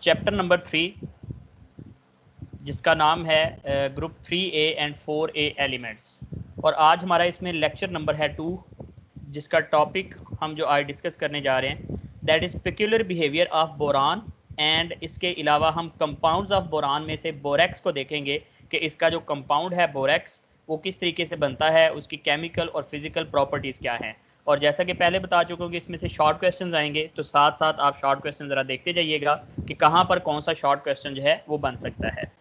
Chapter number 3 जिसका नाम है group 3A and 4A elements. और आज हमारा इसमें लेक्चर नंबर है 2, जिसका टॉपिक हम जो आज डिस्कस करने जा रहे हैं that is peculiar behaviour of boron. And इसके अलावा हम कंपाउंड्स ऑफ बोरान में से बोरेक्स को देखेंगे कि इसका जो कंपाउंड है बोरेक्स वो किस तरीके से बनता है, उसकी केमिकल और फिजिकल प्रॉपर्टीज़ क्या हैं। और जैसा कि पहले बता चुका हूँ कि इसमें से शॉर्ट क्वेश्चंस आएंगे, तो साथ साथ आप शॉर्ट क्वेश्चन ज़रा देखते जाइएगा कि कहाँ पर कौन सा शॉर्ट क्वेश्चन जो है वो बन सकता है।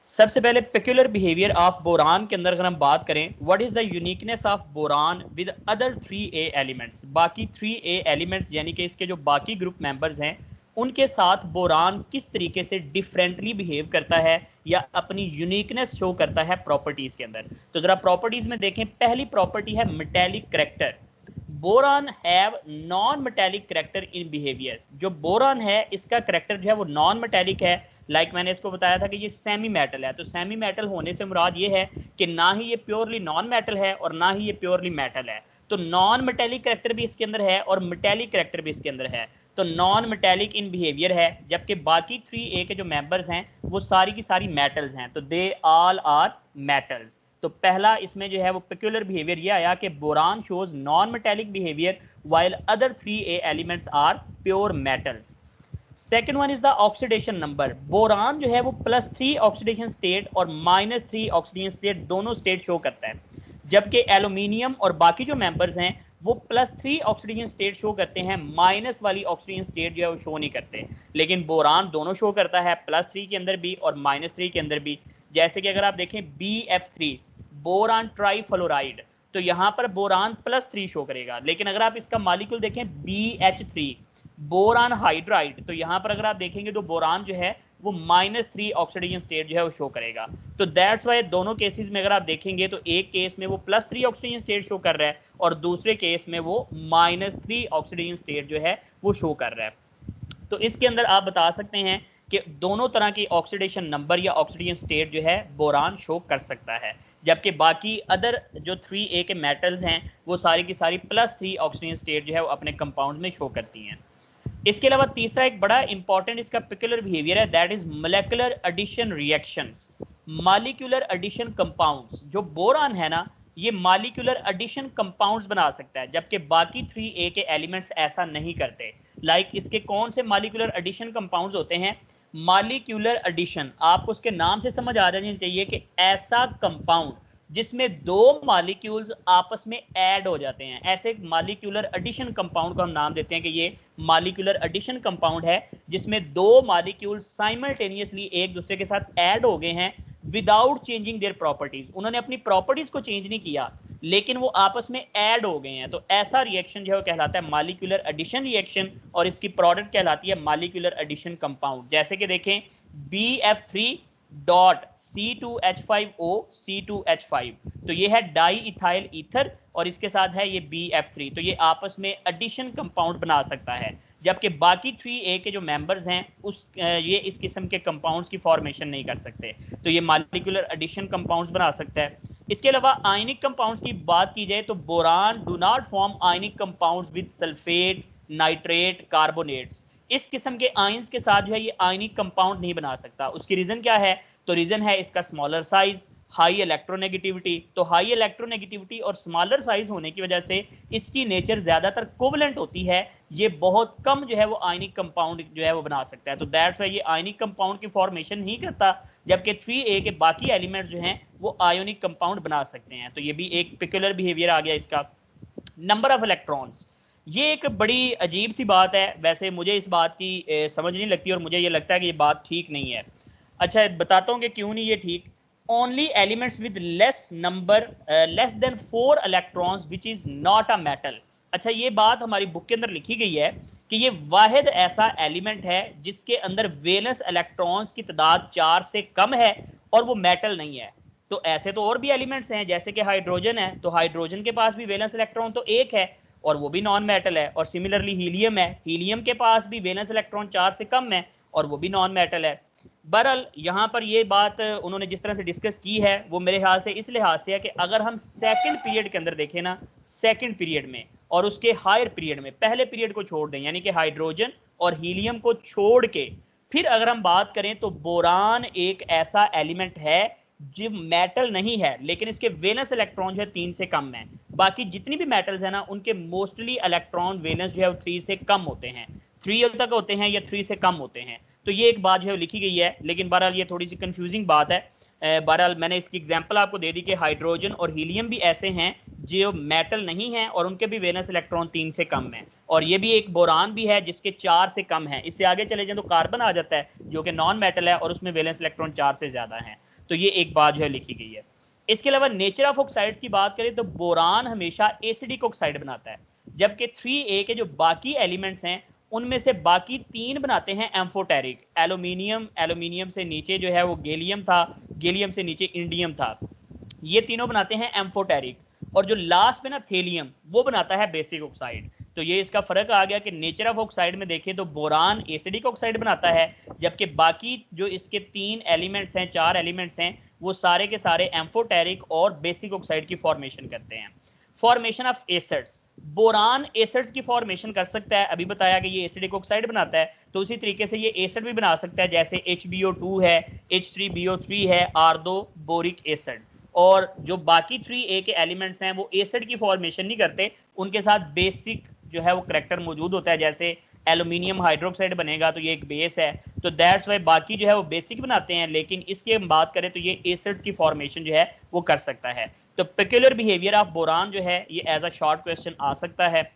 सबसे पहले पेक्यूलर बिहेवियर ऑफ बोरान के अंदर अगर हम बात करें, what is the uniqueness of boron with other 3A elements. बाकी 3A एलिमेंट्स यानी कि इसके जो बाकी ग्रुप मेंबर्स हैं उनके साथ बोरान किस तरीके से डिफरेंटली बिहेव करता है या अपनी यूनिकनेस शो करता है प्रॉपर्टीज के अंदर। तो जरा प्रॉपर्टीज में देखें, पहली प्रॉपर्टी है metallic character. Boron have non metallic character in behaviour. जो बोरान है इसका करैक्टर जो है वो नॉन मेटेलिक है। मैंने इसको बताया था कि ये सेमी मेटल है, तो सेमी मेटल होने से मुराद ये है कि ना ही ये प्योरली नॉन मेटल है और ना ही ये प्योरली मेटल है। तो नॉन मेटेलिक करैक्टर भी इसके अंदर है और मेटेलिक करैक्टर भी इसके अंदर है। तो नॉन मेटेलिक इन बिहेवियर है, जबकि बाकी 3A के जो मेंबर्स हैं वो सारी की सारी मेटल्स हैं, तो दे ऑल आर मेटल्स। तो पहला इसमें जो है वो पेक्यूलर बिहेवियर ये आया कि boron shows non metallic behaviour while other 3A elements are pure metals. Second one is the oxidation number. Boron जो है वो +3 ऑक्सीडेशन स्टेट और -3 ऑक्सीडेशन स्टेट दोनों स्टेट शो करता है, जबकि एल्यूमिनियम और बाकी जो मेंबर्स हैं वो +3 ऑक्सीडेशन स्टेट शो करते हैं, माइनस वाली ऑक्सीडेशन स्टेट जो है वो शो नहीं करते। लेकिन बोरान दोनों शो करता है, +3 के अंदर भी और -3 के अंदर भी। जैसे कि अगर आप देखें BF3 बोरान ट्राईफ्लोराइड, तो यहाँ पर बोरान +3 शो करेगा। लेकिन अगर आप इसका मॉलिक्यूल देखें BH3 बोरान हाइड्राइड, तो यहाँ पर अगर आप देखेंगे तो बोरान जो है वो -3 ऑक्सीडेशन स्टेट जो है वो शो करेगा। तो दैट्स वाई दोनों केसेस में अगर आप देखेंगे तो एक केस में वो +3 ऑक्सीडेशन स्टेट शो कर रहा है और दूसरे केस में वो -3 ऑक्सीडेशन स्टेट जो है वो शो कर रहा है। तो इसके अंदर आप बता सकते हैं कि दोनों तरह की ऑक्सीडेशन नंबर या ऑक्सीडेशन स्टेट जो है बोरान शो कर सकता है, जबकि बाकी अदर जो 3A के मेटल्स हैं वो सारी की सारी +3 ऑक्सीडेशन स्टेट जो है वो अपने कंपाउंड में शो करती हैं। इसके अलावा तीसरा एक बड़ा इंपॉर्टेंट इसका पेक्यूलर बिहेवियर है, that is molecular addition reactions. Molecular addition compounds, जो बोरान है ना ये मॉलिक्यूलर एडिशन कंपाउंड्स बना सकता है, जबकि बाकी 3A के एलिमेंट्स ऐसा नहीं करते। इसके कौन से मॉलिक्यूलर एडिशन कंपाउंड्स होते हैं? मॉलिक्यूलर एडिशन आपको उसके नाम से समझ आ जानी चाहिए कि ऐसा कंपाउंड जिसमें दो मॉलिक्यूल्स आपस में ऐड हो जाते हैं, ऐसे मॉलिक्यूलर एडिशन कंपाउंड को हम नाम देते हैं कि ये मॉलिक्यूलर एडिशन कंपाउंड है जिसमें दो मॉलिक्यूल साइमल्टेनियसली एक दूसरे के साथ ऐड हो गए हैं विदाउट चेंजिंग देयर प्रॉपर्टीज। उन्होंने अपनी प्रॉपर्टीज को चेंज नहीं किया लेकिन वो आपस में ऐड हो गए हैं, तो ऐसा रिएक्शन जो है कहलाता है मॉलिक्यूलर एडिशन रिएक्शन और इसकी प्रोडक्ट कहलाती है मॉलिक्यूलर एडिशन कंपाउंड। जैसे कि देखें BF3 डॉट C2H5O C2H5, तो ये है डाई इथाइल ईथर और इसके साथ है ये BF3, तो ये आपस में एडिशन कंपाउंड बना सकता है, जबकि बाकी 3A के जो मेंबर्स हैं ये इस किस्म के कंपाउंड्स की फॉर्मेशन नहीं कर सकते, तो ये मॉलिक्यूलर एडिशन कंपाउंड्स बना सकता है। इसके अलावा आयनिक कंपाउंड्स की बात की जाए तो boron do not form ionic compounds with sulphate, nitrate, carbonates. इस किस्म के आयंस के साथ जो है ये आयनिक कंपाउंड नहीं बना सकता। उसकी रीजन क्या है? तो रीजन है इसका स्मॉलर साइज, हाई इलेक्ट्रोनेगेटिविटी। तो हाई इलेक्ट्रोनेगेटिविटी और स्मॉलर साइज होने की वजह से इसकी नेचर ज्यादातर कोवलेंट होती है, ये बहुत कम जो है वो आयनिक कंपाउंड जो है वो बना सकता है, तो दैट्स वाई ये आयनिक कंपाउंड की फॉर्मेशन नहीं करता, जबकि 3A के बाकी एलिमेंट जो हैं वो आयोनिक कंपाउंड बना सकते हैं। तो ये भी एक पेक्यूलर बिहेवियर आ गया इसका। नंबर ऑफ इलेक्ट्रॉन्स, ये एक बड़ी अजीब सी बात है, वैसे मुझे इस बात की समझ नहीं लगती और मुझे ये लगता है कि ये बात ठीक नहीं है। अच्छा बताता हूँ कि क्यों नहीं ये ठीक। Only elements with less number less than 4 electrons which is not a metal. अच्छा ये बात हमारी बुक के अंदर लिखी गई है कि ये वाहिद ऐसा एलिमेंट है जिसके अंदर वेलेंस इलेक्ट्रॉन्स की तादाद 4 से कम है और वो मेटल नहीं है। तो ऐसे तो और भी एलिमेंट्स हैं, जैसे कि हाइड्रोजन है, तो हाइड्रोजन के पास भी वैलेंस इलेक्ट्रॉन तो एक है और वो भी नॉन मेटल है। और सिमिलरली हीलियम है, हीलियम के पास भी वैलेंस इलेक्ट्रॉन 4 से कम है और वो भी नॉन मेटल है। बहरहाल यहाँ पर ये बात उन्होंने जिस तरह से डिस्कस की है वो मेरे ख्याल से इस लिहाज से है कि अगर हम सेकंड पीरियड के अंदर देखें ना, सेकंड पीरियड में और उसके हायर पीरियड में, पहले पीरियड को छोड़ दें यानी कि हाइड्रोजन और हीलियम को छोड़ के, फिर अगर हम बात करें तो बोरान एक ऐसा एलिमेंट है जो मेटल नहीं है लेकिन इसके वैलेंस इलेक्ट्रॉन जो है 3 से कम है। बाकी जितनी भी मेटल्स है ना उनके मोस्टली इलेक्ट्रॉन वैलेंस जो है वो 3 से कम होते हैं, 3 तक होते हैं या 3 से कम होते हैं। तो ये एक बात जो है लिखी गई है, लेकिन बहरहाल ये थोड़ी सी कंफ्यूजिंग बात है। बहरहाल मैंने इसकी एग्जांपल आपको दे दी कि हाइड्रोजन और हीलियम भी ऐसे हैं जो मेटल नहीं है और उनके भी वैलेंस इलेक्ट्रॉन 3 से कम है, और ये भी एक बोरान भी है जिसके 4 से कम है। इससे आगे चले जाए तो कार्बन आ जाता है जो कि नॉन मेटल है और उसमें वैलेंस इलेक्ट्रॉन 4 से ज्यादा है। तो ये एक बात जो है लिखी गई है। इसके अलावा नेचर ऑफ ऑक्साइड्स की बात करें तो बोरान हमेशा एसिडिक ऑक्साइड बनाता है, जबकि 3A के जो बाकी एलिमेंट्स हैं उनमें से बाकी 3 बनाते हैं एम्फोटेरिक। एल्यूमिनियम से नीचे जो है वो गैलियम था, गैलियम से नीचे इंडियम था, ये तीनों बनाते हैं एम्फोटेरिक, और जो लास्ट में ना थेलियम वो बनाता है बेसिक ऑक्साइड। तो ये इसका फर्क आ गया कि नेचर ऑफ ऑक्साइड में देखें तो बोरान एसिडिक ऑक्साइड बनाता है, जबकि बाकी जो इसके 3 एलिमेंट्स हैं, 4 एलिमेंट्स हैं, वो सारे के सारे एम्फोटेरिक और बेसिक ऑक्साइड की फॉर्मेशन करते हैं। Formation of acids, boron acids की फॉर्मेशन कर सकता है, अभी बताया कि ये एसिडिक ऑक्साइड बनाता है, तो उसी तरीके से ये एसिड भी बना सकता है, जैसे HbO2 है, H3BO3 है, आर्दो बोरिक एसिड। और जो बाकी 3A के एलिमेंट्स हैं वो एसिड की फॉर्मेशन नहीं करते, उनके साथ बेसिक जो है वो करैक्टर मौजूद होता है, जैसे एल्यूमिनियम हाइड्रोक्साइड बनेगा तो ये एक बेस है, तो दैट्स वाई बाकी जो है वो बेसिक बनाते हैं, लेकिन इसकी हम बात करें तो ये एसिड्स की फॉर्मेशन जो है वो कर सकता है। तो पेक्यूलर बिहेवियर ऑफ बोरान जो है ये एज अ शॉर्ट क्वेश्चन आ सकता है।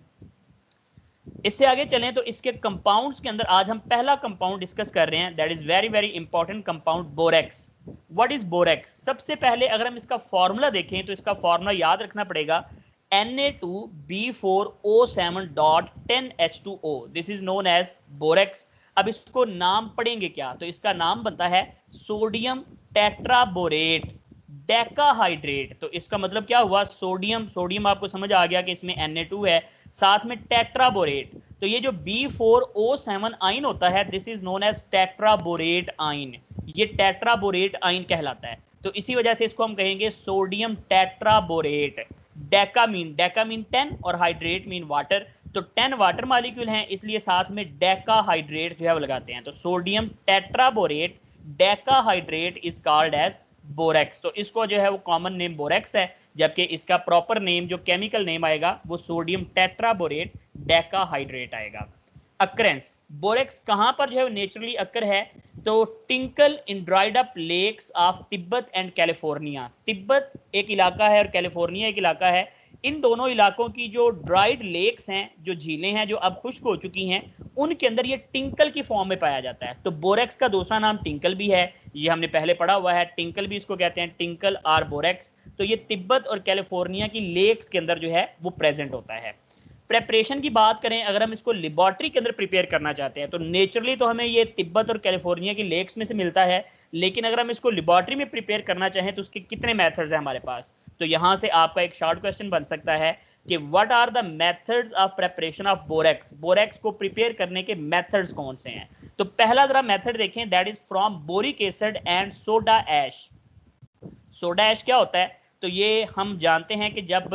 इससे आगे चलें तो इसके कंपाउंड्स के अंदर आज हम पहला कंपाउंड डिस्कस कर रहे हैं, that is very very important compound, borax. What is borax? सबसे पहले अगर हम इसका फॉर्मूला देखें तो इसका फॉर्मूला याद रखना पड़ेगा, Na2B4O7.10H2O, this is known as borax. अब इसको नाम पढ़ेंगे क्या, तो इसका नाम बनता है सोडियम टेट्राबोरेट डेकाहाइड्रेट। तो इसका मतलब क्या हुआ, सोडियम आपको समझ आ गया कि इसमें Na2 है, साथ में टेट्राबोरेट, तो ये जो B4O7 आइन होता है this is known as tetraborate ion, ये टेट्राबोरेट आइन कहलाता है। तो इसी वजह से इसको हम कहेंगे सोडियम टेट्राबोरेट। डेका मीन 10 और हाइड्रेट मीन वाटर, तो 10 वाटर मॉलिक्यूल हैं इसलिए साथ में डेकाहाइड्रेट जो है वो लगाते हैं, तो sodium tetraborate decahydrate is called as borax. तो इसको जो है वो कॉमन नेम बोरेक्स है, जबकि इसका प्रॉपर नेम जो केमिकल नेम आएगा वो सोडियम टेट्राबोरेट डेकाहाइड्रेट आएगा। अक्रेंस, बोरेक्स कहां पर जो है नेचुरली अक्कर है, तो tincal in dried up lakes of Tibet and California. Tibet एक इलाका है और कैलिफोर्निया एक इलाका है, इन दोनों इलाकों की जो ड्राइड लेक्स हैं, जो झीलें हैं जो अब खुश्क हो चुकी हैं, उनके अंदर ये टिंकल की फॉर्म में पाया जाता है। तो बोरेक्स का दूसरा नाम टिंकल भी है, ये हमने पहले पढ़ा हुआ है, टिंकल भी इसको कहते हैं, टिंकल आर बोरेक्स। तो ये तिब्बत और कैलिफोर्निया की लेक्स के अंदर जो है वो प्रेजेंट होता है। प्रेपरेशन की बात करें, अगर हम इसको लेबॉर्ट्री के अंदर प्रिपेयर करना चाहते हैं तो नेचुरली तो हमें ये तिब्बत और कैलिफोर्निया की लेक्स में से मिलता है, लेकिन अगर हम इसको लेबॉर्ट्री में प्रिपेयर करना चाहें तो उसके कितने मेथड्स हैं हमारे पास, तो यहाँ से आपका एक शॉर्ट क्वेश्चन बन सकता है कि what are the methods of preparation of borax, borax को प्रिपेयर करने के मेथड्स कौन से हैं। तो पहला जरा मेथड देखें, that is from boric acid and soda ash. Soda ash क्या होता है, तो ये हम जानते हैं कि जब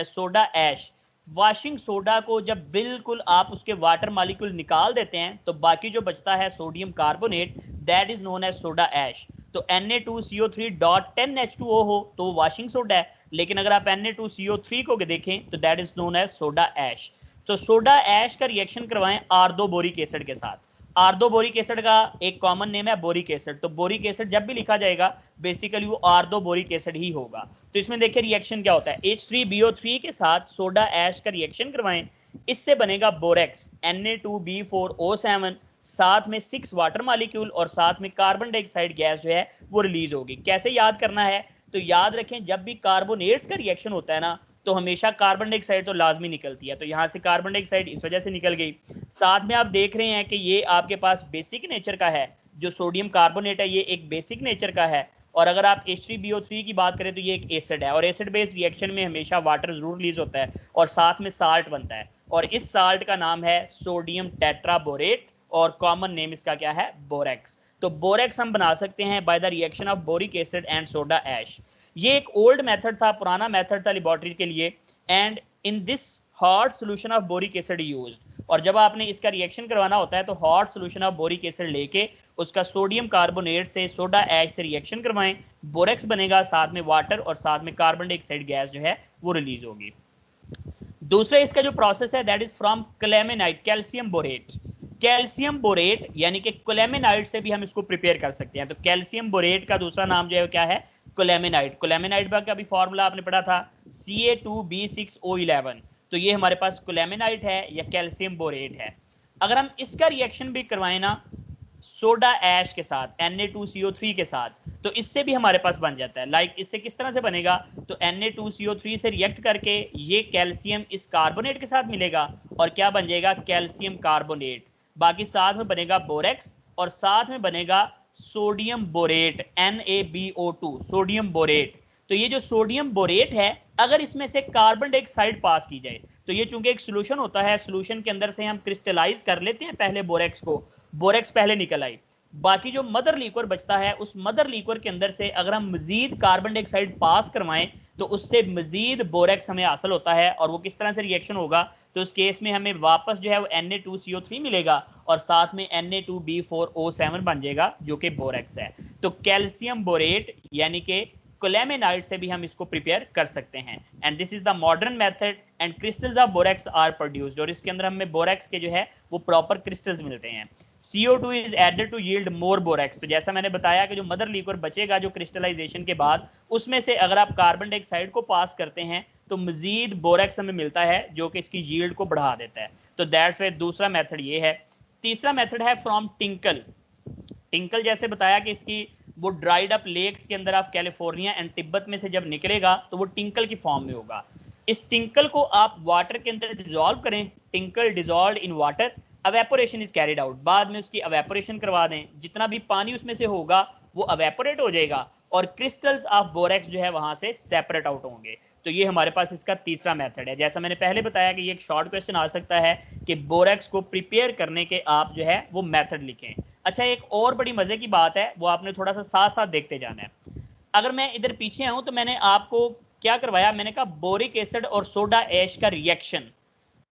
सोडा ऐश, वॉशिंग सोडा को जब बिल्कुल आप उसके वाटर मॉलिक्यूल निकाल देते हैं तो बाकी जो बचता है sodium carbonate, that is known as soda ash. तो Na2CO3.10H2O हो तो वॉशिंग सोडा है, लेकिन अगर आप Na2CO3 को देखें तो that is known as soda ash. तो सोडा ऐश का रिएक्शन करवाएं आर्दो बोरिक एसिड के साथ। आर्दो बोरिक एसिड का एक कॉमन नेम है बोरिक एसिड, तो बोरिक एसिड जब भी लिखा जाएगा बेसिकली वो आर्दो बोरिक एसिड ही होगा। तो इसमें देखिए रिएक्शन क्या होता है, H3BO3 के साथ सोडा ऐश का रिएक्शन करवाएं, इससे बनेगा बोरेक्स Na2B4O7, साथ में 6 वाटर मॉलिक्यूल और साथ में कार्बन डाइऑक्साइड गैस जो है वो रिलीज होगी। कैसे याद करना है, तो याद रखें जब भी कार्बोनेट्स का रिएक्शन होता है ना तो हमेशा कार्बन डाइऑक्साइड तो लाजमी निकलती है, तो यहाँ से कार्बन डाइऑक्साइड इस वजह से निकल गई। साथ में आप देख रहे हैं कि ये आपके पास बेसिक नेचर का है, जो सोडियम कार्बोनेट है ये एक बेसिक नेचर का है, और अगर आप H3BO3 की बात करें तो ये एक एसिड है, और एसिड बेस्ड रिएक्शन में हमेशा वाटर जरूर रिलीज होता है और साथ में साल्ट बनता है, और इस साल्ट का नाम है सोडियम टेट्राबोरेट और कॉमन नेम इसका क्या है, बोरेक्स। तो बोरेक्स हम बना सकते हैं by the reaction of boric acid and soda ash. ये एक ओल्ड मेथड था, पुराना मेथड था लेबोरेटरी के लिए, and in this hard solution of boric acid used और जब आपने इसका रिएक्शन करवाना होता है तो hot solution of boric acid लेके उसका सोडियम कार्बोनेट से सोडा ऐश से रिएक्शन करवाएं, बोरेक्स बनेगा, साथ में वाटर और साथ में कार्बन डाइऑक्साइड गैस जो है वो रिलीज होगी। दूसरा इसका जो प्रोसेस है that is from colemanite calcium borate. Calcium borate यानी कि क्लेमेनाइट से भी हम इसको प्रिपेयर कर सकते हैं। तो कैल्शियम बोरेट का दूसरा नाम जो है क्या है, क्लेमेनाइट। क्लेमेनाइट का भी फॉर्मूला आपने पढ़ा था Ca2B6O11। तो ये हमारे पास क्लेमेनाइट है या कैल्शियम बोरेट है। अगर हम इसका रिएक्शन भी करवाएं ना सोडा ऐश के साथ Na2CO3 के साथ, तो इससे भी हमारे पास बन जाता है। लाइक इससे किस तरह से बनेगा, तो Na2CO3 से रिएक्ट करके ये कैल्शियम इस कार्बोनेट के साथ मिलेगा और क्या बन जाएगा, कैल्शियम कार्बोनेट। बाकी साथ में बनेगा बोरेक्स और साथ में बनेगा sodium borate NaBO2 sodium borate. तो ये जो सोडियम बोरेट है अगर इसमें से कार्बन डाइऑक्साइड पास की जाए तो ये चूंकि एक सोल्यूशन होता है, सोल्यूशन के अंदर से हम क्रिस्टलाइज कर लेते हैं पहले बोरेक्स को, बोरेक्स पहले निकल आई, बाकी जो मदर लिक्विड बचता है उस मदर लिक्विड के अंदर से अगर हम मजीद कार्बन डाइऑक्साइड पास करवाएं तो उससे मजीद बोरेक्स हमें हासिल होता है। और वो किस तरह से रिएक्शन होगा, तो उस केस में हमें वापस जो है वो Na2CO3 मिलेगा और साथ में Na2B4O7 बन जाएगा जो कि बोरेक्स है। तो कैल्शियम बोरेट यानी कि क्लेमेनाइट से भी हम इसको प्रिपेयर कर सकते हैं। And this is the modern method and crystals of borax are produced. और इसके अंदर हमें बोरेक्स के जो है वो प्रॉपर क्रिस्टल्स मिलते हैं। CO2 is added to yield more borax. तो जैसा मैंने बताया कि जो मदर लिक्विड बचेगा जो क्रिस्टलाइजेशन के बाद, उसमें से अगर आप कार्बन डाइऑक्साइड को पास करते हैं तो मजीद बोरेक्स हमें मिलता है जो कि इसकी यील्ड को बढ़ा देता है। तो दैट्स वे दूसरा मेथड ये है। तीसरा मेथड है फ्रॉम टिंकल। टिंकल जैसे बताया कि इसकी वो ड्राइड अप लेक्स के अंदर ऑफ कैलिफोर्निया एंड तिब्बत में से जब निकलेगा तो वो टिंकल की फॉर्म में होगा। इस टिंकल को आप वाटर के अंदर डिजोल्व करें, tinkle dissolve in water, evaporation is carried out, बाद में उसकी अवेपोरेशन करवा दें, जितना भी पानी उसमें से होगा वो अवेपोरेट हो जाएगा और क्रिस्टल्स ऑफ बोरेक्स जो है वहां से सेपरेट आउट होंगे। तो ये हमारे पास इसका तीसरा मेथड है। जैसा मैंने पहले बताया कि ये एक शॉर्ट क्वेश्चन आ सकता है कि बोरेक्स को प्रिपेयर करने के आप जो है वो मेथड लिखें। अच्छा, एक और बड़ी मजे की बात है, वो आपने थोड़ा सा साथ साथ देखते जाना है। अगर मैं इधर पीछे आऊं तो मैंने आपको क्या करवाया, मैंने कहा बोरिक एसिड और सोडा ऐश का रिएक्शन।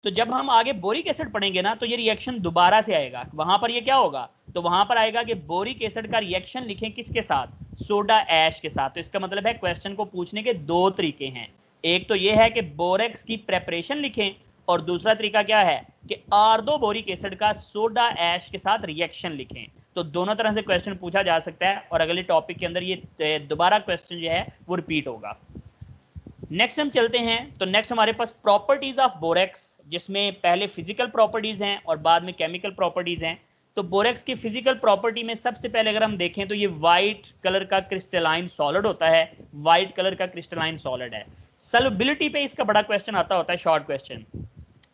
तो जब हम आगे बोरिक एसिड पढ़ेंगे ना तो ये रिएक्शन दोबारा से आएगा, वहां पर ये क्या होगा, तो वहां पर आएगा कि बोरिक एसिड का रिएक्शन लिखें किसके साथ, सोडा ऐश के साथ। तो इसका मतलब है क्वेश्चन को पूछने के दो तरीके हैं। एक तो ये है कि बोरेक्स की प्रेपरेशन लिखें और दूसरा तरीका क्या है कि आर्दो बोरिक एसिड का सोडा ऐश के साथ रिएक्शन लिखें। तो दोनों तरह से क्वेश्चन पूछा जा सकता है और अगले टॉपिक के अंदर ये दोबारा क्वेश्चन जो है वो रिपीट होगा। नेक्स्ट हम चलते हैं। तो नेक्स्ट हमारे पास प्रॉपर्टीज ऑफ बोरेक्स, जिसमें पहले फिजिकल प्रॉपर्टीज हैं और बाद में केमिकल प्रॉपर्टीज हैं। तो बोरेक्स की फिजिकल प्रॉपर्टी में सबसे पहले अगर हम देखें तो ये वाइट कलर का क्रिस्टलाइन सॉलिड होता है, वाइट कलर का क्रिस्टलाइन सॉलिड है। सॉल्युबिलिटी पे इसका बड़ा क्वेश्चन आता होता है, शॉर्ट क्वेश्चन।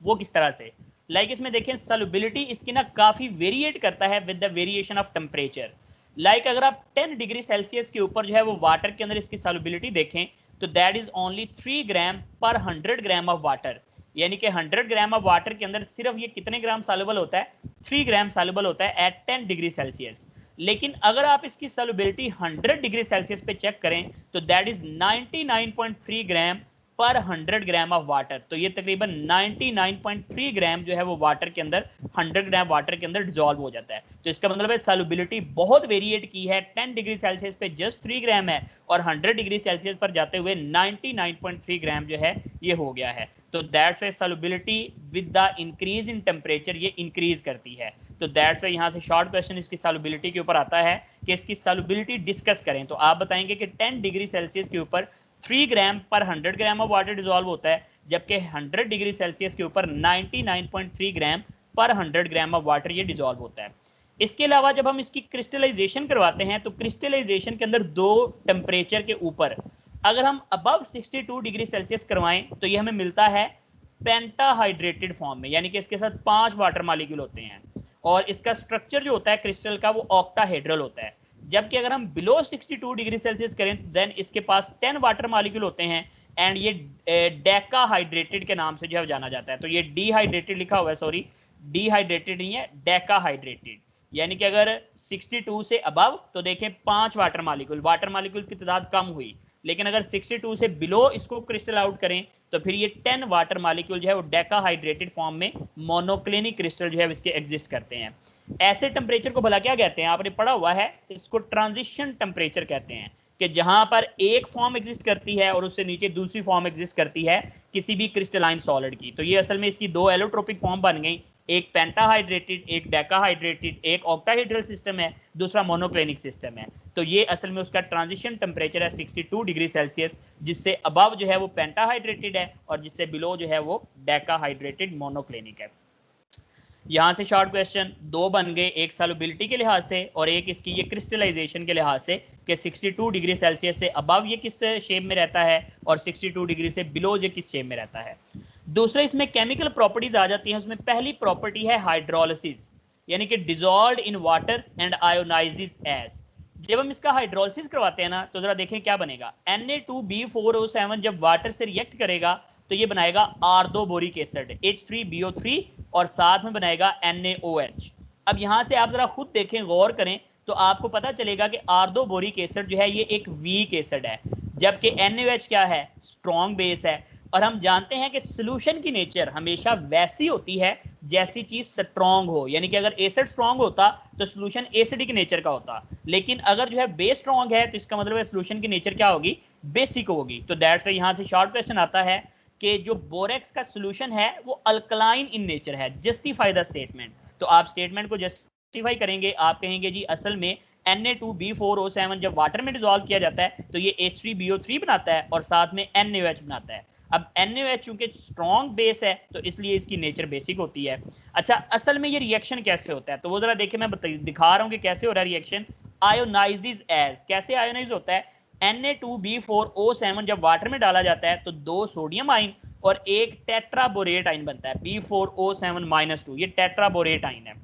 वो किस तरह से, लाइक इसमें देखें सॉल्युबिलिटी इसकी ना काफी वेरिएट करता है with the variation of temperature. Like अगर आप 10 डिग्री सेल्सियस के ऊपर जो है वो वाटर के अंदर इसकी सॉल्युबिलिटी देखें तो दैट इज ओनली 3 ग्राम पर 100 ग्राम ऑफ वाटर। यानी कि 100 ग्राम ऑफ वाटर के अंदर सिर्फ ये कितने ग्राम सॉल्युबल होता है, 3 ग्राम सॉल्युबल होता है एट 10 डिग्री सेल्सियस। लेकिन अगर आप इसकी सॉल्युबिलिटी 100 डिग्री सेल्सियस पे चेक करें तो दैट इज 99.3 ग्राम पर 100 ग्राम ऑफ वाटर। तो ये तकरीबन 99.3 ग्राम जो है वो वाटर के अंदर, 100 ग्राम वाटर के अंदर डिसॉल्व हो जाता है। तो इसका मतलब है सॉल्युबिलिटी बहुत वेरिएट की है। 10 डिग्री सेल्सियस पे जस्ट 3 ग्राम है और 100 डिग्री सेल्सियस पर जाते हुए 99.3 ग्राम जो है ये हो गया है। तो that's why solubility with the increase in temperature ये इंक्रीज करती है। तो दैट्स वाई यहाँ से शॉर्ट क्वेश्चन इसकी सॉल्युबिलिटी के ऊपर आता है कि इसकी सॉल्युबिलिटी डिस्कस करें। तो आप बताएंगे कि 10 डिग्री सेल्सियस के ऊपर 3 ग्राम पर 100 ग्राम ऑफ वाटर डिसॉल्व होता है, जबकि 100 डिग्री सेल्सियस के ऊपर 99.3 ग्राम पर 100 ग्राम ऑफ वाटर ये डिसॉल्व होता है। इसके अलावा जब हम इसकी क्रिस्टलाइजेशन करवाते हैं तो क्रिस्टलाइजेशन के अंदर दो टेम्परेचर के ऊपर अगर हम अबव 62 डिग्री सेल्सियस करवाएं तो ये हमें मिलता है पेंटाहाइड्रेटेड फॉर्म में, यानी कि इसके साथ 5 वाटर मॉलिक्यूल होते हैं और इसका स्ट्रक्चर जो होता है क्रिस्टल का वो ऑक्टाहेड्रल होता है। जबकि अगर हम बिलो 62 डिग्री सेल्सियस करें देन इसके पास 10 वाटर मॉलिक्यूल होते हैं एंड ये डेकाहाइड्रेटेड के नाम से जो है जाना जाता है। तो ये डीहाइड्रेटेड लिखा हुआ है, सॉरी डीहाइड्रेटेड नहीं है, डेकाहाइड्रेटेड। यानी कि अगर 62 से अबव तो देखें 5 वाटर मॉलिक्यूल की तादाद कम हुई, लेकिन अगर 62 से बिलो इसको क्रिस्टल आउट करें तो फिर ये 10 वाटर मॉलिक्यूल जो है वो डेकाहाइड्रेटेड फॉर्म में मोनोक्लिनिक क्रिस्टल जो है इसके एग्जिस्ट करते हैं। ऐसे टेम्परेचर को भला क्या कहते हैं, आपने पढ़ा हुआ है, इसको ट्रांजिशन टेम्परेचर कहते हैं, कि जहां पर एक फॉर्म एग्जिस्ट करती है और उससे नीचे दूसरी फॉर्म एग्जिस्ट करती है किसी भी क्रिस्टलाइन सॉलिड की। तो ये असल में इसकी दो एलोट्रोपिक फॉर्म बन गई, एक पेंटाहाइड्रेटेड, एक डेकाहाइड्रेटेड, एक ऑक्टाहेड्रल सिस्टम है, दूसरा मोनोक्लिनिक सिस्टम है। तो ये असल में उसका ट्रांजिशन टेम्परेचर है 62 डिग्री सेल्सियस, जिससे अबव जो है वो पेंटाहाइड्रेटेड है और जिससे बिलो जो है वो डेकाहाइड्रेटेड मोनोक्लिनिक है। यहां से शॉर्ट क्वेश्चन दो बन गए, एक सॉल्युबिलिटी के लिहाज से और एक इसकी ये क्रिस्टलाइजेशन के लिहाज से, कि 62 डिग्री सेल्सियस से अबव ये किस शेप में रहता है और 62 डिग्री से बिलो ये किस शेप में रहता है। दूसरा इसमें केमिकल प्रॉपर्टीज आ जाती हैं। उसमें पहली प्रॉपर्टी है हाइड्रोलिसिस, यानी कि dissolved in water and ionises as. जब हम इसका हाइड्रोलिसिस करवाते हैं ना, तो जरा देखें क्या बनेगा। Na2B4O7 जब वाटर से रिएक्ट करेगा तो ये बनाएगा आर्दो बोरिक एसिड H3BO3 और साथ में बनाएगा NaOH। अब यहां से आप जरा खुद देखें, गौर करें, तो आपको पता चलेगा कि आर्दो बोरिक एसिड जो है ये एक वीक एसिड है, जबकि NaOH क्या है, स्ट्रॉन्ग बेस है। और हम जानते हैं कि सोल्यूशन की नेचर हमेशा वैसी होती है जैसी चीज स्ट्रॉन्ग हो, यानी कि अगर एसिड स्ट्रॉन्ग होता तो सोल्यूशन एसिडिक नेचर का होता, लेकिन अगर जो है बेस स्ट्रॉन्ग है तो इसका मतलब है सोल्यूशन की नेचर क्या होगी, बेसिक होगी। तो दैट्स व्हाई यहां से शॉर्ट क्वेश्चन आता है कि जो बोरेक्स का सोल्यूशन है वो अल्कलाइन इन नेचर है। Justify the statement. तो आप स्टेटमेंट को जस्टिफाई करेंगे, आप कहेंगे जी असल में Na2B4O7 जब वाटर में डिसॉल्व किया जाता है तो ये H3BO3 बनाता है और साथ में NaOH बनाता है। अब NaOH चूंकि स्ट्रॉन्ग बेस है तो इसलिए इसकी नेचर बेसिक होती है। अच्छा, असल में ये रिएक्शन कैसे होता है, तो वो जरा देखिए, मैं दिखा रहा हूं कि कैसे हो रहा है रिएक्शन। आयोनाइजेस एज, कैसे आयोनाइज होता है, Na2B4O7 जब वाटर में डाला जाता है तो 2 सोडियम आइन और एक टेट्राबोरेट आइन बनता है B4O7-2। ये टेट्राबोरेट आइन है।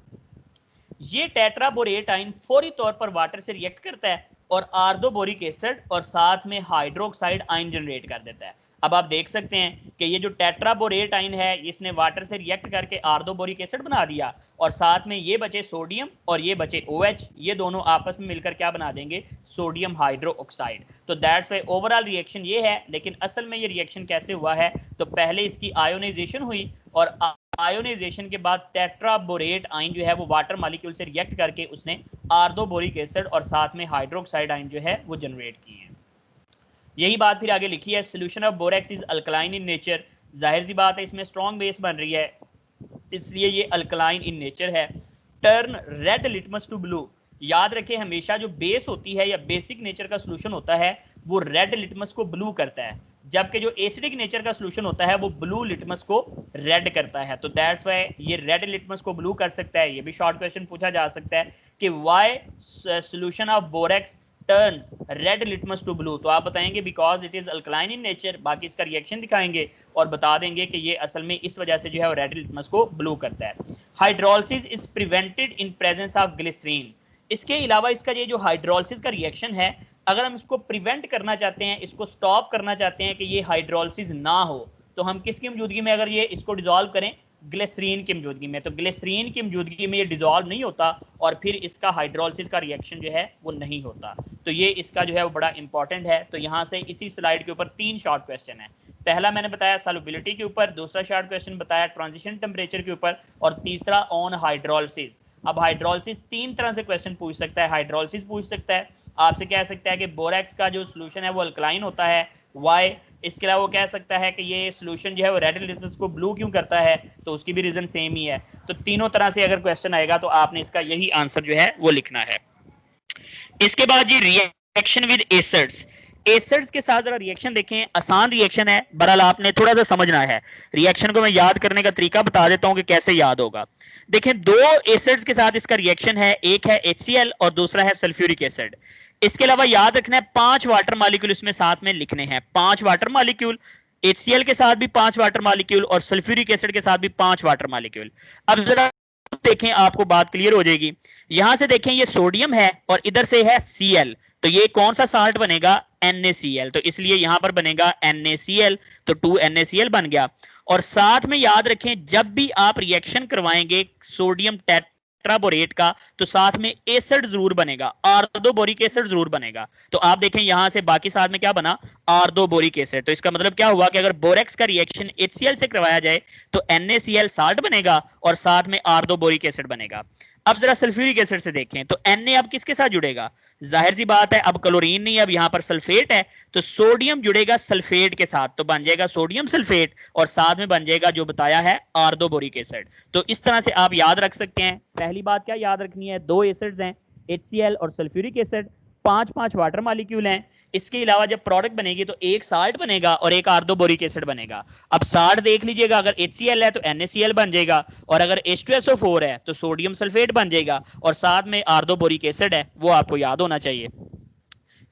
ये टेट्राबोरेट आइन फौरी तौर पर वाटर से रिएक्ट करता है और आर्दोबोरिक एसिड और साथ में हाइड्रोक्साइड आइन जनरेट कर देता है। अब आप देख सकते हैं कि ये जो टेट्राबोरेट आइन है इसने वाटर से रिएक्ट करके आर्दोबोरिक एसिड बना दिया और साथ में ये बचे सोडियम और ये बचे OH, ये दोनों आपस में मिलकर क्या बना देंगे, सोडियम हाइड्रो ऑक्साइड। तो दैट्स व्हाई ओवरऑल रिएक्शन ये है। लेकिन असल में ये रिएक्शन कैसे हुआ है, तो पहले इसकी आयोनाइजेशन हुई और आयोनाइजेशन के बाद टेट्राबोरेट आइन जो है वो वाटर मॉलिक्यूल से रिएक्ट करके उसने आर्दोबोरिक एसिड और साथ में हाइड्रोक्साइड आइन जो है वो जनरेट किए हैं। यही बात फिर आगे लिखी है, solution of borax is alkaline in nature. जाहिर सी बात है इसमें स्ट्रॉन्ग बेस बन रही है इसलिए ये अल्कलाइन इन नेचर है। Turn red litmus to blue, याद रखें हमेशा जो बेस होती है या बेसिक नेचर का सोल्यूशन होता है वो रेड लिटमस को ब्लू करता है, जबकि जो एसिडिक नेचर का सोल्यूशन होता है वो ब्लू लिटमस को रेड करता है। तो दैट्स व्हाई ये रेड लिटमस को ब्लू कर सकता है। ये भी शॉर्ट क्वेश्चन पूछा जा सकता है कि why solution of borax turns red litmus to blue. तो आप बताएंगे because it is alkaline in nature, बाकी इसका रिएक्शन दिखाएंगे और बता देंगे कि ये असल में इस वजह से जो है वो रेड लिटमस को ब्लू करता है। Hydrolysis is prevented in presence of glycerine. इसके अलावा इसका ये जो हाइड्रोलिसिस का रिएक्शन है, अगर हम इसको प्रिवेंट करना चाहते हैं, इसको स्टॉप करना चाहते हैं कि ये हाइड्रोलिसिस ना हो, तो हम किसकी मौजूदगी में अगर ये इसको डिसॉल्व करें, ग्लिसरीन की मौजूदगी में। तो ग्लिसरीन की मौजूदगी में ये डिसॉल्व नहीं होता और फिर इसका हाइड्रोलिसिस का रिएक्शन जो है वो नहीं होता। तो ये इसका जो है वो बड़ा इंपॉर्टेंट है। तो यहाँ से इसी स्लाइड के ऊपर 3 शॉर्ट क्वेश्चन है। पहला मैंने बताया सॉल्युबिलिटी के ऊपर, दूसरा शॉर्ट क्वेश्चन बताया ट्रांजिशन टेम्परेचर के ऊपर और तीसरा ऑन हाइड्रोलिसिस। अब हाइड्रोलिसिस 3 तरह से क्वेश्चन पूछ सकता है। हाइड्रोलिसिस पूछ सकता है, आपसे कह सकता है कि बोरेक्स का जो सोल्यूशन है वो अल्कलाइन होता है, वाई। इसके अलावा वो कह सकता है कि ये सोल्यूशन जो है वो रेड लिटमस को ब्लू क्यों करता है, तो उसकी भी रीजन सेम ही है। तो तीनों तरह से अगर क्वेश्चन आएगा तो आपने इसका यही आंसर जो है वो लिखना है। इसके बाद ये रिएक्शन विद एसिड्स, एसिड्स के साथ जरा रिएक्शन देखें, आसान रिएक्शन है, बहरहाल आपने थोड़ा सा समझना है। रिएक्शन को मैं याद करने का तरीका बता देता हूं कि कैसे याद होगा। देखें 2 एसिड्स के साथ इसका रिएक्शन है, एक है HCl और दूसरा है सल्फ्यूरिक एसिड। इसके अलावा याद रखना है 5 वाटर मॉलिक्यूल इसमें साथ में लिखने हैं, 5 वाटर मॉलिक्यूल, HCl के साथ भी 5 वाटर मॉलिक्यूल और सल्फ्यूरिक एसिड के साथ भी 5 वाटर मॉलिक्यूल। अब जरा देखें आपको बात क्लियर हो जाएगी। यहां से देखें ये सोडियम है और इधर से है Cl, तो ये कौन सा साल्ट बनेगा, NaCl, तो इसलिए यहां पर बनेगा NaCl, तो 2NaCl बन गया। और साथ में याद रखें जब भी आप रिएक्शन करवाएंगे सोडियम टेट्राबोरेट का, तो साथ में एसिड जरूर बनेगा, आर्दोबोरिक एसिड जरूर बनेगा। तो आप देखें यहां से बाकी साथ में क्या बना, आर्दोबोरिक एसिड। तो इसका मतलब क्या हुआ कि अगर बोरेक्स का रिएक्शन HCl से करवाया जाए तो NaCl साल्ट बनेगा और साथ में आर्दोबोरिक एसिड बनेगा। अब जरा सल्फ्यूरिक एसिड से देखें तो Na अब किसके साथ जुड़ेगा, जाहिर सी बात है अब क्लोरीन नहीं, अब यहां पर सल्फेट है, तो सोडियम जुड़ेगा सल्फेट के साथ, तो बन जाएगा सोडियम सल्फेट और साथ में बन जाएगा जो बताया है आर्दोबोरिक एसिड। तो इस तरह से आप याद रख सकते हैं। पहली बात क्या याद रखनी है, दो एसिड्स हैं HCl और सल्फ्यूरिक एसिड, 5 वाटर मॉलिक्यूल हैं। इसके अलावा जब प्रोडक्ट बनेगी तो एक साल्ट बनेगा और एक आर्दोबोरिक एसिड बनेगा। अब साल्ट देख लीजिएगा, अगर HCl है तो NaCl बन जाएगा, और अगर H2SO4 है तो सोडियम सल्फेट बन जाएगा, और साथ में आर्दोबोरिक एसिड है, वो आपको याद होना चाहिए।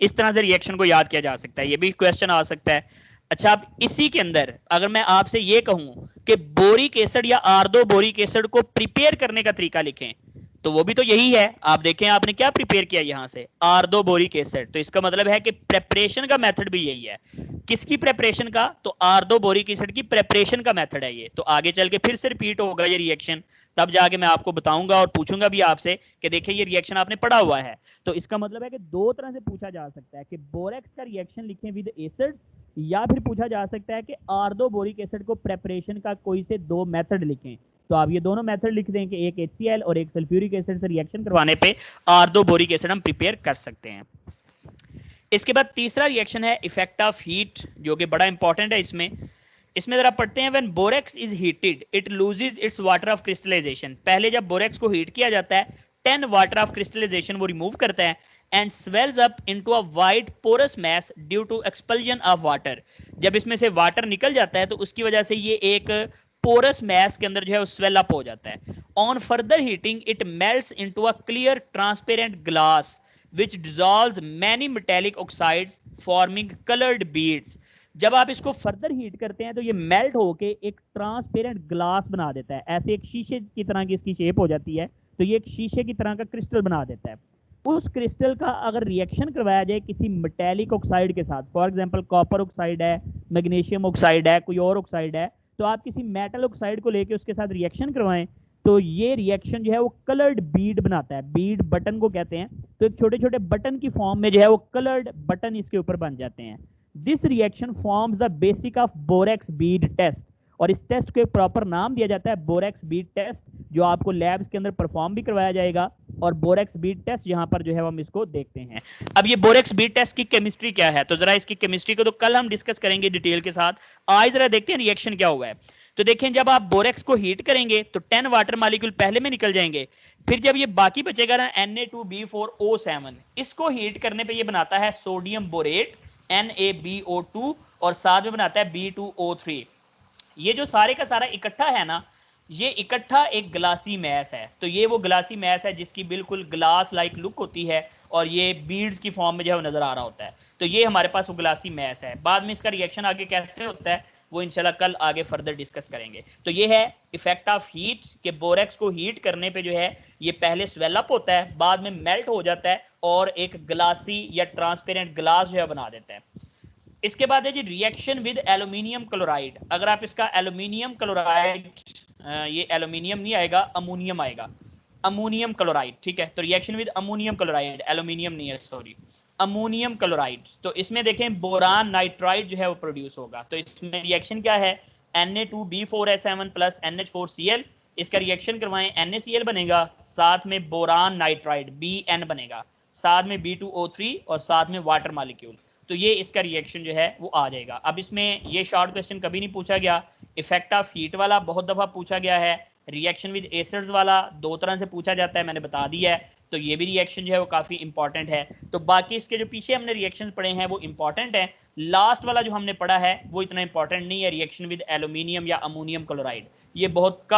इस तरह से रिएक्शन को याद किया जा सकता है, ये भी क्वेश्चन आ सकता है। अच्छा, अब इसी के अंदर अगर मैं आपसे ये कहूं कि बोरिक एसिड या आर्दोबोरिक एसिड को प्रिपेयर करने का तरीका लिखें, तो वो भी तो यही है। आप देखें आपने क्या प्रिपेयर किया यहां से, आर्दोबोरिक एसिड, तो इसका मतलब है कि प्रेपरेशन का मेथड भी यही है। किसकी प्रेपरेशन का, तो आर्दोबोरिक एसिड की प्रेपरेशन का मेथड है ये। तो आगे चल के फिर से रिपीट होगा ये रिएक्शन, तब जाके मैं आपको बताऊंगा और पूछूंगा भी आपसे कि देखिए ये रिएक्शन आपने पढ़ा हुआ है। तो इसका मतलब है कि दो तरह से पूछा जा सकता है कि बोरेक्स का रिएक्शन लिखें विद एसिड, या फिर पूछा जा सकता है कि आर्दोबोरिक एसिड को प्रेपरेशन का कोई से दो मेथड लिखें। तो आप ये दोनों मेथड लिख दें कि एक HCl और एक सल्फ्यूरिक एसिड से रिएक्शन करवाने पे आर्दोबोरिक एसिड हम प्रिपेयर कर सकते हैं। इसके बाद तीसरा रिएक्शन है इफेक्ट ऑफ हीट, जो कि बड़ा इंपॉर्टेंट है। इसमें जरा पढ़ते हैं, when borax is heated it loses its water of crystallisation. पहले जब बोरेक्स को हीट किया जाता है 10 वाटर ऑफ क्रिस्टलाइजेशन वो रिमूव करता है and swells up into a wide porous mass due to expulsion of water. जब इसमें से वाटर निकल जाता है तो उसकी वजह से ये एक पोरस मैस के अंदर जो है वो स्वेल अप हो जाता है। On further heating it melts into a clear transparent glass which dissolves many metallic oxides forming colored beads। जब आप इसको फर्दर हीट करते हैं तो ये मेल्ट होके एक ट्रांसपेरेंट ग्लास बना देता है, ऐसे एक शीशे की तरह की इसकी शेप हो जाती है, तो ये एक शीशे की तरह का क्रिस्टल बना देता है। उस क्रिस्टल का अगर रिएक्शन करवाया जाए किसी मेटेलिक ऑक्साइड के साथ, फॉर एग्जांपल कॉपर ऑक्साइड है, मैग्नीशियम ऑक्साइड है, कोई और ऑक्साइड है, तो आप किसी मेटल ऑक्साइड को लेके उसके साथ रिएक्शन करवाएं तो ये रिएक्शन जो है वो कलर्ड बीड बनाता है। बीड बटन को कहते हैं, तो एक छोटे छोटे बटन की फॉर्म में जो है वो कलर्ड बटन इसके ऊपर बन जाते हैं। This reaction forms the basic of borax bead test, और इस टेस्ट को एक प्रॉपर नाम दिया जाता है बोरेक्स बीड टेस्ट, जो आपको लैब्स के अंदर परफॉर्म भी करवाया जाएगा। और बोरेक्स बीड टेस्ट यहाँ पर जो है हम इसको देखते हैं। अब ये बोरेक्स बीड टेस्ट की केमिस्ट्री क्या है, तो जरा इसकी केमिस्ट्री को तो कल हम डिस्कस करेंगे डिटेल के साथ, आज जरा देखते हैं रिएक्शन क्या हुआ है। तो देखें, जब आप बोरेक्स को हीट करेंगे तो 10 वाटर मॉलिक्यूल पहले में निकल जाएंगे, फिर जब ये बाकी बचेगा ना Na2B4O7, इसको हीट करने पे ये बनाता है सोडियम बोरेट NaBO2 और साथ में बनाता है B2O3। ये जो सारे का सारा इकट्ठा है ना, ये इकट्ठा एक ग्लासी मैस है। तो ये वो ग्लासी मैस है जिसकी बिल्कुल ग्लास लाइक लुक होती है और ये बीड्स की फॉर्म में जो है नजर आ रहा होता है। तो ये हमारे पास वो ग्लासी मैस है। बाद में इसका रिएक्शन आगे कैसे होता है वो इंशाल्लाह कल आगे फर्दर डिस्कस करेंगे। तो ये है इफेक्ट ऑफ हीट के बोरेक्स को हीट करने पे जो है ये पहले स्वेल अप होता है, बाद में मेल्ट हो जाता है और एक ग्लासी या ट्रांसपेरेंट ग्लास जो है बना देता है। इसके बाद है जी रिएक्शन विद एल्यूमिनियम क्लोराइड। अगर आप इसका एल्यूमिनियम क्लोराइड, ये एल्यूमिनियम नहीं आएगा, अमोनियम आएगा, अमोनियम क्लोराइड, ठीक है। तो reaction with ammonium chloride, aluminium नहीं है सॉरी, अमोनियम क्लोराइड। तो इसमें देखें बोरान नाइट्राइड जो है वो प्रोड्यूस होगा। तो इसमें रिएक्शन क्या है, Na2B4S7 प्लस NH4Cl, इसका रिएक्शन करवाएं NaCl बनेगा, साथ में बोरान नाइट्राइड Bn बनेगा, साथ में B2O3 और साथ में वाटर मॉलिक्यूल। तो ये इसका रिएक्शन जो है वो आ जाएगा। अब इसमें ये शॉर्ट क्वेश्चन कभी नहीं पूछा गया, इफेक्ट ऑफ हीट वाला बहुत दफ़ा पूछा गया है, रिएक्शन विद एसिड्स वाला दो तरह से पूछा जाता है, मैंने बता दिया है। तो ये भी रिएक्शन जो है वो काफ़ी इंपॉर्टेंट है। तो बाकी इसके जो पीछे हमने रिएक्शंस पढ़े हैं वो इंपॉर्टेंट है, लास्ट वाला जो हमने पढ़ा है वो इतना इंपॉर्टेंट नहीं है, रिएक्शन विद एल्यूमिनियम या अमोनियम क्लोराइड, ये बहुत कम